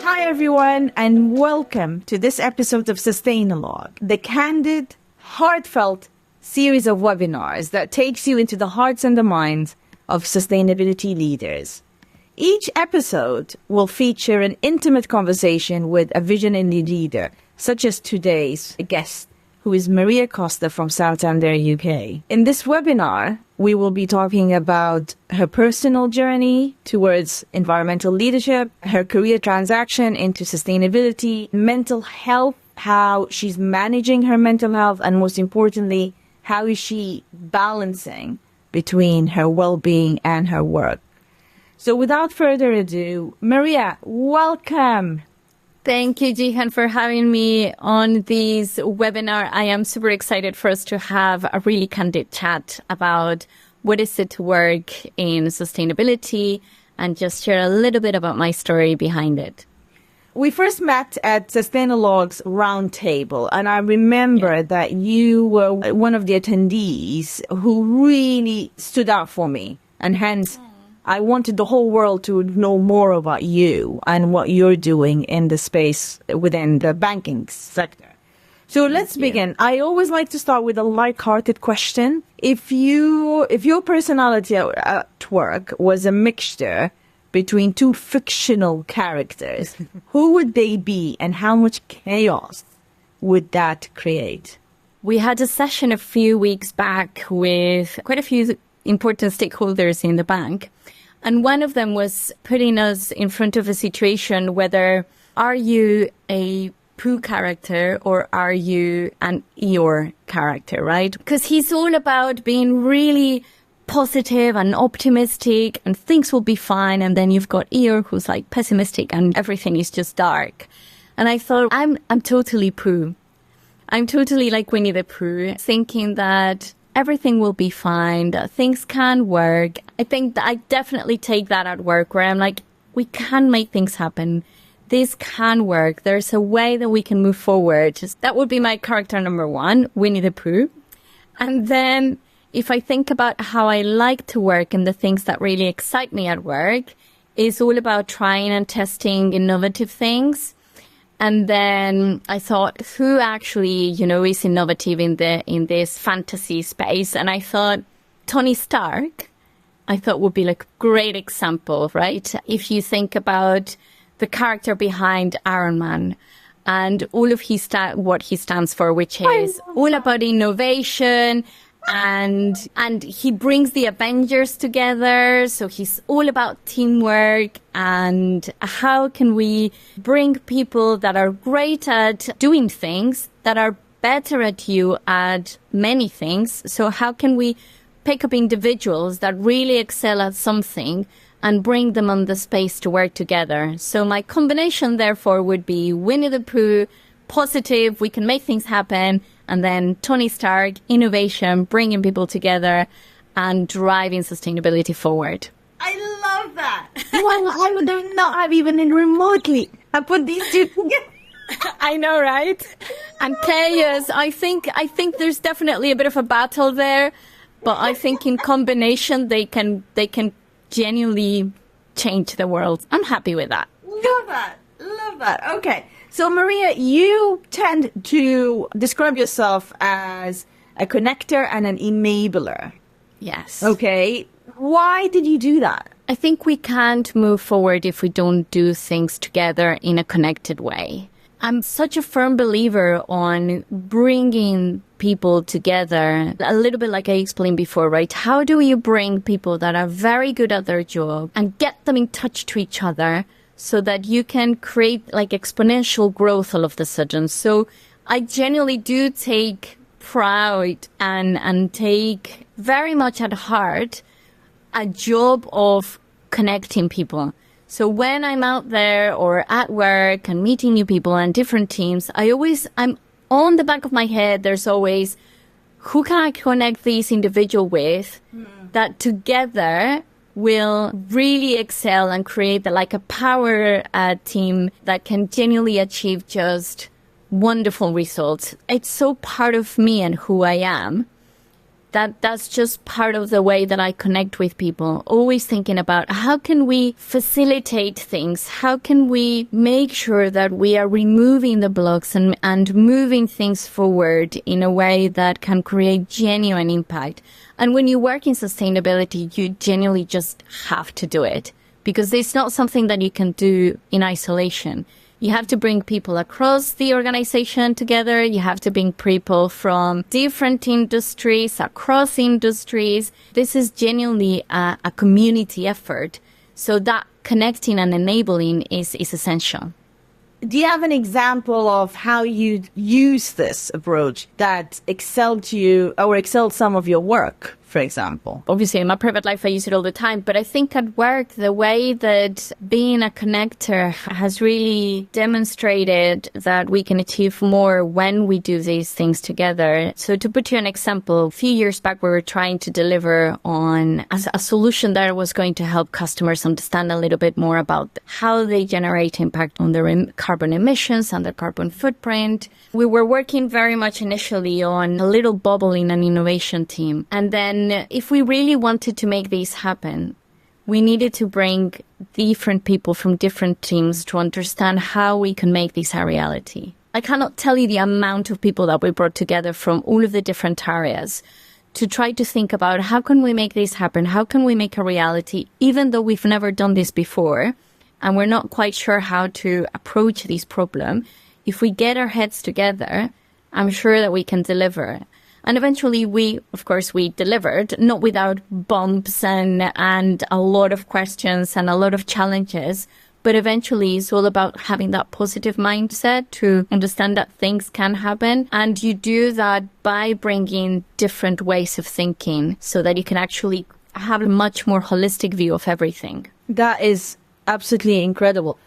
Hi, everyone, and welcome to this episode of Sustainalog, the candid, heartfelt series of webinars that takes you into the hearts and the minds of sustainability leaders. Each episode will feature an intimate conversation with a visionary leader, such as today's guest, who is Maria Costa from Santander, UK. In this webinar, we will be talking about her personal journey towards environmental leadership, her career transaction into sustainability, mental health, how she's managing her mental health, and most importantly, how is she balancing between her well-being and her work. So without further ado, Maria, welcome. Thank you, Jihan, for having me on this webinar. I am super excited for us to have a really candid chat about what is it to work in sustainability and just share a little bit about my story behind it. We first met at Sustainalog's roundtable, and I remember that you were one of the attendees who really stood out for me, and hence I wanted the whole world to know more about you and what you're doing in the space within the banking sector. So let's begin. I always like to start with a light-hearted question. If your personality at work was a mixture between two fictional characters, who would they be and how much chaos would that create? We had a session a few weeks back with quite a few important stakeholders in the bank. And one of them was putting us in front of a situation whether are you a Pooh character or are you an Eeyore character, right? Because he's all about being really positive and optimistic and things will be fine. And then you've got Eeyore who's like pessimistic and everything is just dark. And I thought, I'm totally Pooh. I'm totally like Winnie the Pooh, thinking that everything will be fine, that things can work. I think that I definitely take that at work where I'm like, we can make things happen. This can work. There's a way that we can move forward. That would be my character number one, Winnie the Pooh. And then if I think about how I like to work and the things that really excite me at work, is all about trying and testing innovative things. And then I thought, who actually, is innovative in this fantasy space? And I thought, Tony Stark, I thought would be like a great example, right? If you think about the character behind Iron Man and all of what he stands for, which is all about innovation. And he brings the Avengers together. So he's all about teamwork and how can we bring people that are great at doing things that are better at many things. So how can we pick up individuals that really excel at something and bring them on the space to work together? So my combination, therefore, would be Winnie the Pooh, positive, we can make things happen. And then Tony Stark, innovation, bringing people together and driving sustainability forward. I love that. Well, I would not have even remotely put these two together. I know, right? And chaos, I think there's definitely a bit of a battle there, but I think in combination they can genuinely change the world. I'm happy with that. Love that. Okay. So, Maria, you tend to describe yourself as a connector and an enabler. Yes. Okay. Why did you do that? I think we can't move forward if we don't do things together in a connected way. I'm such a firm believer on bringing people together, a little bit like I explained before, right? How do you bring people that are very good at their job and get them in touch to each other so that you can create like exponential growth all of a sudden? So I genuinely do take pride and take very much at heart a job of connecting people. So when I'm out there or at work and meeting new people and different teams, I'm on the back of my head, there's always, who can I connect this individual with that together will really excel and create like a power team that can genuinely achieve just wonderful results. It's so part of me and who I am. That's just part of the way that I connect with people, always thinking about how can we facilitate things? How can we make sure that we are removing the blocks and moving things forward in a way that can create genuine impact? And when you work in sustainability, you genuinely just have to do it because it's not something that you can do in isolation. You have to bring people across the organization together. You have to bring people from different industries, across industries. This is genuinely a community effort. So that connecting and enabling is essential. Do you have an example of how you use this approach that excelled you or excelled some of your work, for example? Obviously, in my private life, I use it all the time. But I think at work, the way that being a connector has really demonstrated that we can achieve more when we do these things together. So to put you an example, a few years back, we were trying to deliver on a solution that was going to help customers understand a little bit more about how they generate impact on their carbon emissions and their carbon footprint. We were working very much initially on a little bubble in an innovation team. And then if we really wanted to make this happen, we needed to bring different people from different teams to understand how we can make this a reality. I cannot tell you the amount of people that we brought together from all of the different areas to try to think about how can we make this happen? How can we make a reality, even though we've never done this before and we're not quite sure how to approach this problem. If we get our heads together, I'm sure that we can deliver. And eventually we delivered, not without bumps and a lot of questions and a lot of challenges. But eventually it's all about having that positive mindset to understand that things can happen. And you do that by bringing different ways of thinking so that you can actually have a much more holistic view of everything. That is absolutely incredible.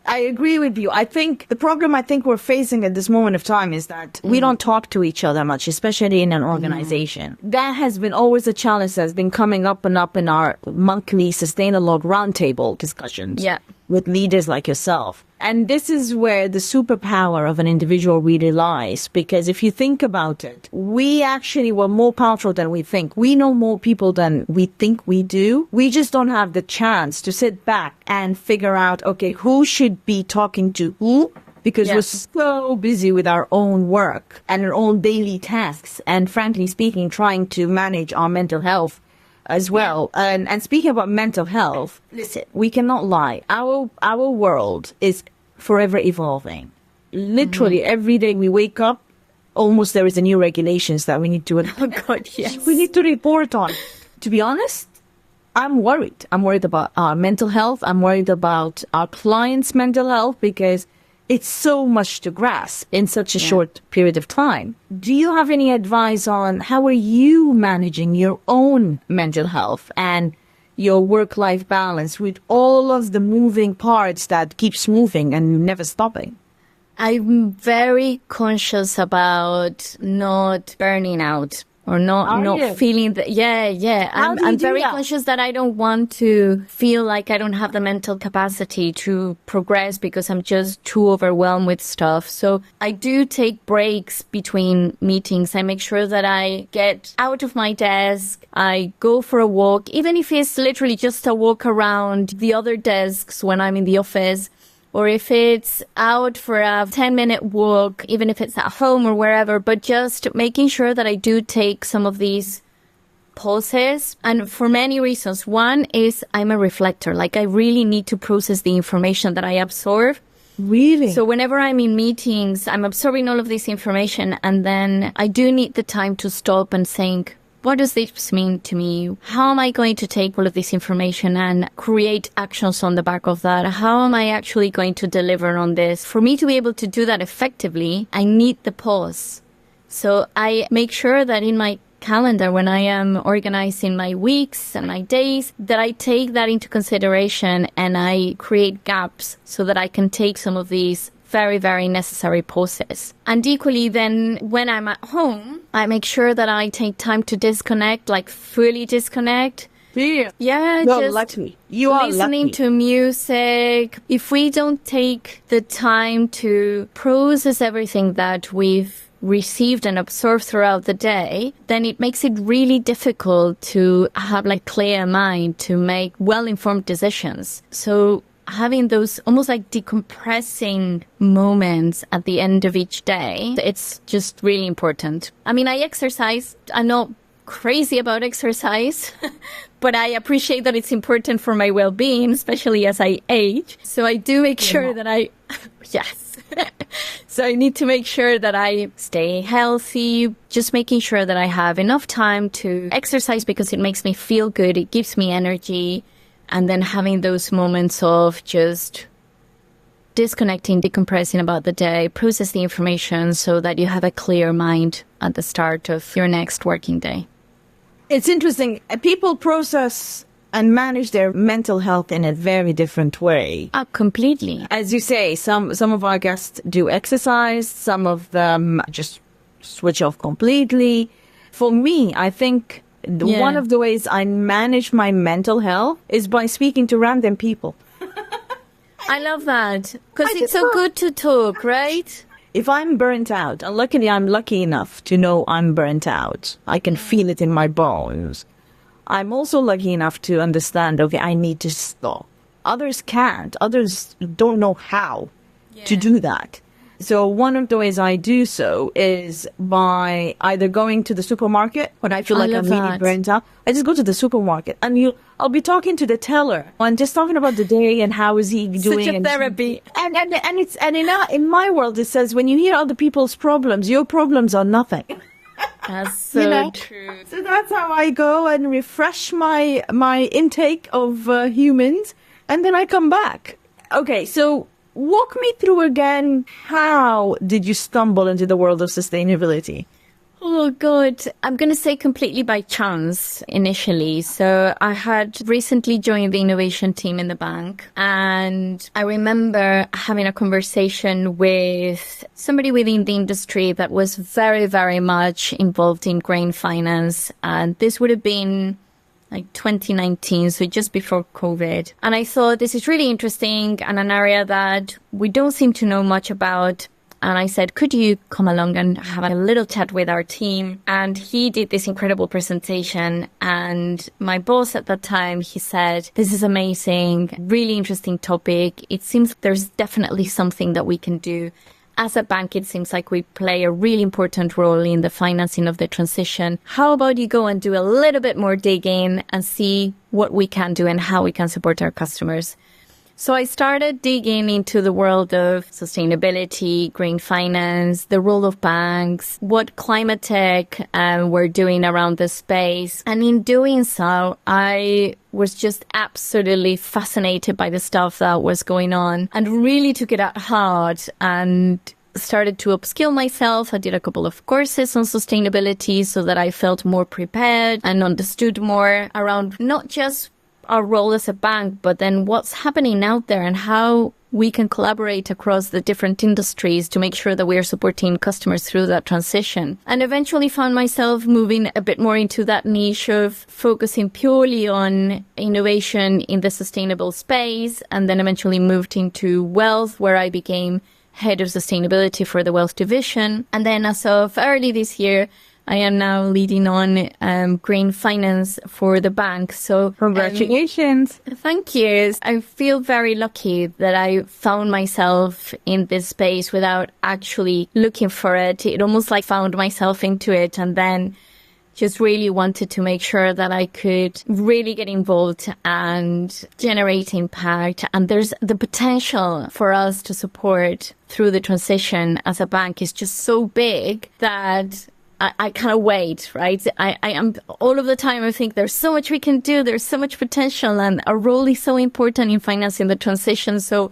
I agree with you. I think the problem we're facing at this moment of time is that we don't talk to each other much, especially in an organization. That has been always a challenge that's been coming up and up in our monthly Sustainalog roundtable discussions with leaders like yourself. And this is where the superpower of an individual really lies, because if you think about it, we actually were more powerful than we think. We know more people than we think we do. We just don't have the chance to sit back and figure out, okay, who should be talking to who? Because we're so busy with our own work and our own daily tasks. And frankly speaking, trying to manage our mental health as well. And speaking about mental health, listen, we cannot lie. Our world is forever evolving. Literally every day we wake up, almost there is a new regulations that we need to we need to report on. To be honest, I'm worried. I'm worried about our mental health. I'm worried about our clients' mental health because it's so much to grasp in such a short period of time. Do you have any advice on how are you managing your own mental health and your work-life balance with all of the moving parts that keeps moving and never stopping? I'm very conscious about not burning out or not feeling that. I'm very conscious that I don't want to feel like I don't have the mental capacity to progress because I'm just too overwhelmed with stuff. So I do take breaks between meetings. I make sure that I get out of my desk. I go for a walk, even if it's literally just a walk around the other desks when I'm in the office. Or if it's out for a 10-minute walk, even if it's at home or wherever, but just making sure that I do take some of these pauses. And for many reasons. One is I'm a reflector. Like I really need to process the information that I absorb. Really? So whenever I'm in meetings, I'm absorbing all of this information. And then I do need the time to stop and think, what does this mean to me? How am I going to take all of this information and create actions on the back of that? How am I actually going to deliver on this? For me to be able to do that effectively, I need the pause. So I make sure that in my calendar, when I am organizing my weeks and my days, that I take that into consideration and I create gaps so that I can take some of these very, very necessary pauses. And equally then when I'm at home, I make sure that I take time to disconnect, like fully disconnect. Yeah. Yeah, no, just lucky. You are listening lucky. to music. If we don't take the time to process everything that we've received and absorbed throughout the day, then it makes it really difficult to have like clear mind to make well-informed decisions. So having those almost like decompressing moments at the end of each day, it's just really important. I mean, I exercise. I'm not crazy about exercise, but I appreciate that it's important for my well-being, especially as I age. So I do make sure that yes. So I need to make sure that I stay healthy, just making sure that I have enough time to exercise because it makes me feel good. It gives me energy. And then having those moments of just disconnecting, decompressing about the day, process the information so that you have a clear mind at the start of your next working day. It's interesting. People process and manage their mental health in a very different way. Completely. As you say, some of our guests do exercise. Some of them just switch off completely. For me, I think one of the ways I manage my mental health is by speaking to random people. I love that because it's so good to talk, right? If I'm burnt out, and luckily I'm lucky enough to know I'm burnt out, I can feel it in my bones. I'm also lucky enough to understand, okay, I need to stop. Others can't. Others don't know how to do that. So one of the ways I do so is by either going to the supermarket when I feel like I'm really burnt out. I just go to the supermarket and I'll be talking to the teller and just talking about the day and how is he doing. Such a therapy. And in my world it says when you hear other people's problems, your problems are nothing. That's so true. So that's how I go and refresh my intake of humans, and then I come back. Okay, so walk me through again, how did you stumble into the world of sustainability? Oh, God. I'm going to say completely by chance initially. So I had recently joined the innovation team in the bank. And I remember having a conversation with somebody within the industry that was very, very much involved in grain finance. And this would have been like 2019, so just before COVID. And I thought this is really interesting and an area that we don't seem to know much about. And I said, could you come along and have a little chat with our team? And he did this incredible presentation. And my boss at that time, he said, this is amazing, really interesting topic. It seems there's definitely something that we can do. As a bank, it seems like we play a really important role in the financing of the transition. How about you go and do a little bit more digging and see what we can do and how we can support our customers? So I started digging into the world of sustainability, green finance, the role of banks, what climate tech were doing around the space. And in doing so, I was just absolutely fascinated by the stuff that was going on and really took it at heart and started to upskill myself. I did a couple of courses on sustainability so that I felt more prepared and understood more around not just our role as a bank, but then what's happening out there and how we can collaborate across the different industries to make sure that we are supporting customers through that transition. And eventually found myself moving a bit more into that niche of focusing purely on innovation in the sustainable space, and then eventually moved into wealth, where I became head of sustainability for the wealth division. And then as of early this year, I am now leading on green finance for the bank. So congratulations. Thank you. I feel very lucky that I found myself in this space without actually looking for it. It almost like found myself into it, and then just really wanted to make sure that I could really get involved and generate impact. And there's the potential for us to support through the transition as a bank is just so big that I can't wait, right? I am all of the time. I think there's so much we can do. There's so much potential, and our role is so important in financing the transition. So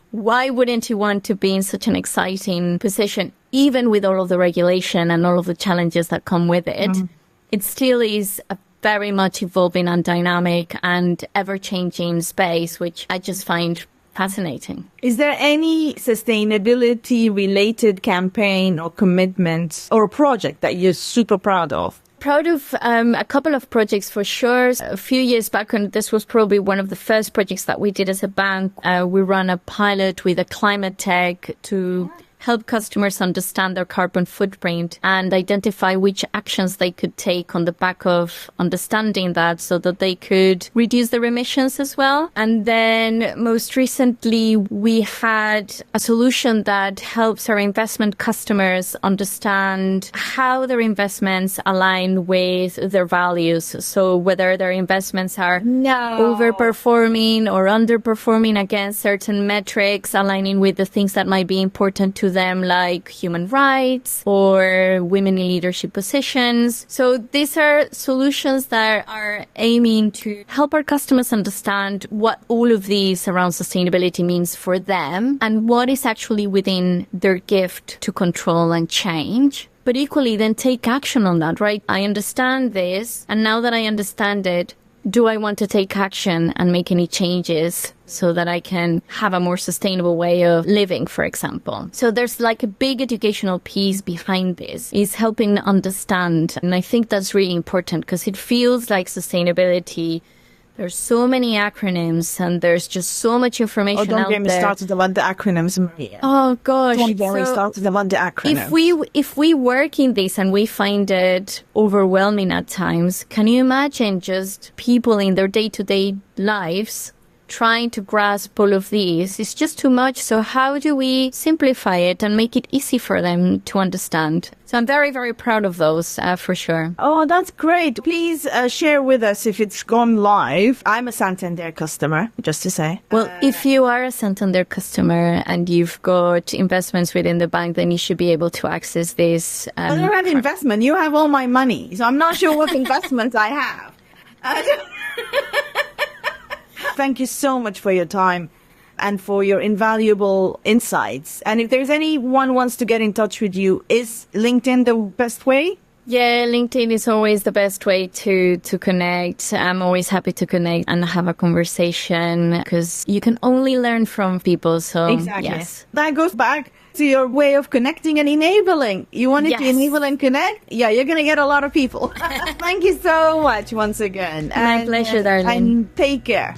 why wouldn't you want to be in such an exciting position, even with all of the regulation and all of the challenges that come with it? Mm-hmm. It still is a very much evolving and dynamic and ever-changing space, which I just find fascinating. Is there any sustainability-related campaign or commitment or project that you're super proud of? Proud of a couple of projects for sure. A few years back, and this was probably one of the first projects that we did as a bank, we ran a pilot with a climate tech to help customers understand their carbon footprint and identify which actions they could take on the back of understanding that so that they could reduce their emissions as well. And then most recently, we had a solution that helps our investment customers understand how their investments align with their values. So whether their investments are overperforming or underperforming against certain metrics, aligning with the things that might be important to them, like human rights or women in leadership positions. So these are solutions that are aiming to help our customers understand what all of these around sustainability means for them and what is actually within their gift to control and change. But equally then take action on that, right? I understand this, and now that I understand it, do I want to take action and make any changes so that I can have a more sustainable way of living, for example? So there's like a big educational piece behind this, is helping understand. And I think that's really important because it feels like sustainability, there's so many acronyms and there's just so much information out there. Oh, don't get me started about the acronyms, Maria. Oh, gosh. Don't get me started about the acronyms. If we work in this and we find it overwhelming at times, can you imagine just people in their day-to-day lives trying to grasp all of these? It's just too much. So how do we simplify it and make it easy for them to understand? So I'm very, very proud of those, for sure. Oh, that's great. Please share with us if it's gone live. I'm a Santander customer, just to say. Well, if you are a Santander customer and you've got investments within the bank, then you should be able to access this. I don't have investment. You have all my money. So I'm not sure what investments I have. Thank you so much for your time and for your invaluable insights. And if there's anyone wants to get in touch with you, is LinkedIn the best way? Yeah, LinkedIn is always the best way to connect. I'm always happy to connect and have a conversation because you can only learn from people. So exactly. Yes. That goes back to your way of connecting and enabling. You wanted to enable and connect? Yeah, you're going to get a lot of people. Thank you so much once again. My pleasure, darling. And take care.